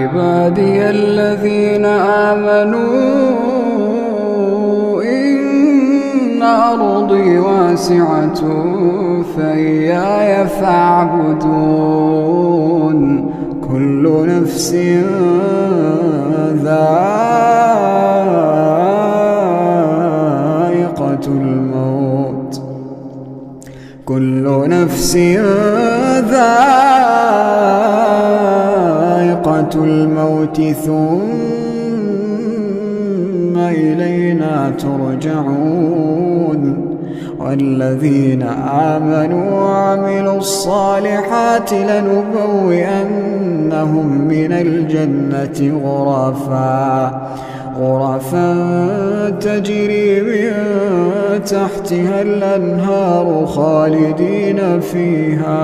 عبادي الذين آمنوا إن أرضي واسعة فإياي فاعبدون كل نفس ذائقة الموت كل نفس ذائقة الموت ثم إلينا ترجعون والذين آمنوا وعملوا الصالحات لنبوئنهم من الجنة غرفا تجري من تحتها الأنهار خالدين فيها